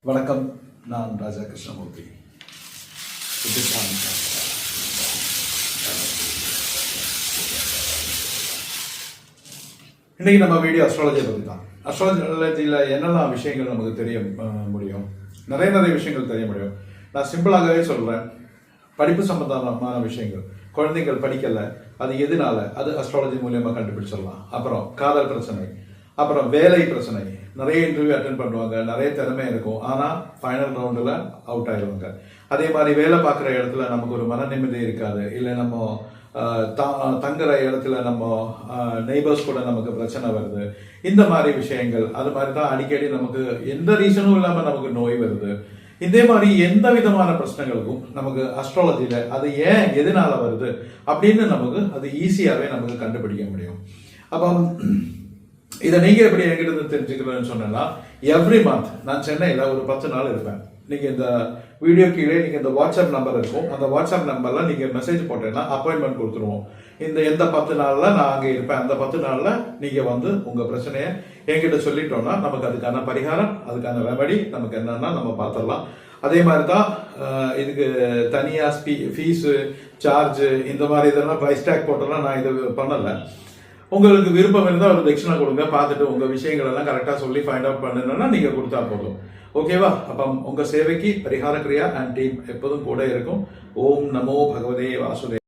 வணக்கம். நான் ராஜா கிருஷ்ணமூர்த்தி. இன்னைக்கு நம்ம வீடியோ அஸ்ட்ராலஜியை பற்றி தான். அஸ்ட்ராலஜியில் என்னெல்லாம் விஷயங்கள் நமக்கு தெரிய முடியும், நிறைய விஷயங்கள் தெரிய முடியும். நான் சிம்பிளாகவே சொல்கிறேன். படிப்பு சம்பந்தமான விஷயங்கள், குழந்தைகள் படிக்கலை, அது எதனால, அது அஸ்ட்ராலஜி மூலியமாக கண்டுபிடிச்சிடலாம். அப்புறம் காதல் பிரச்சனை, அப்புறம் வேலை பிரச்சனை. நிறைய இன்டர்வியூ அட்டென்ட் பண்ணுவாங்க, நிறைய திறமை இருக்கும், ஆனால் ஃபைனல் ரவுண்டில் அவுட் ஆயிடுவாங்க. அதே மாதிரி வேலை பார்க்குற இடத்துல நமக்கு ஒரு மன நிம்மதி இருக்காது, இல்லை நம்ம தங்குற இடத்துல நம்ம நெய்பர்ஸ் கூட நமக்கு பிரச்சனை வருது. இந்த மாதிரி விஷயங்கள், அது மாதிரி தான் அடிக்கடி நமக்கு எந்த ரீசனும் இல்லாமல் நமக்கு நோய் வருது. இதே மாதிரி எந்த விதமான பிரச்சனைகளுக்கும் நமக்கு அஸ்ட்ராலஜியில் அது ஏன் எதனால வருது அப்படின்னு நமக்கு அது ஈஸியாகவே நமக்கு கண்டுபிடிக்க முடியும். அப்போ இதை நீங்கள் எப்படி என்கிட்ட தெரிஞ்சுக்கணும்னு சொன்னா, எவ்ரி மந்த் நான் சென்னையில் ஒரு 10 நாள் இருப்பேன். நீங்கள் இந்த வீடியோ கீழே நீங்கள் இந்த வாட்ஸ்அப் நம்பர் இருக்கும், அந்த வாட்ஸ்அப் நம்பரில் நீங்கள் மெசேஜ் போட்டீங்கன்னா அப்பாயின்மெண்ட் கொடுத்துருவோம். எந்த 10 நாளில் நான் அங்கே இருப்பேன், அந்த 10 நாளில் நீங்கள் வந்து உங்கள் பிரச்சனையை என்கிட்ட சொல்லிட்டோம்னா நமக்கு அதுக்கான பரிகாரம், அதுக்கான ரெமடி நமக்கு என்னன்னா நம்ம பார்த்துடலாம். அதே மாதிரி தான் இதுக்கு தனியாக ஃபீஸு சார்ஜு இந்த மாதிரி இதெல்லாம் ப்ரைஸ் டேக் போட்டெல்லாம் நான் இது பண்ணலை. உங்களுக்கு விருப்பம் இருந்தால் ஒரு தட்சிணை கொடுங்க, பார்த்துட்டு உங்கள் விஷயங்கள் எல்லாம் கரெக்டாக சொல்லி ஃபைண்ட் அவுட் பண்ணணும்னா நீங்கள் கொடுத்தா போதும். ஓகேவா? அப்போ உங்கள் சேவைக்கு பரிகார கிரியா அண்ட் டீம் எப்போதும் கூட இருக்கும். ஓம் நமோ பகவதே வாசுதே.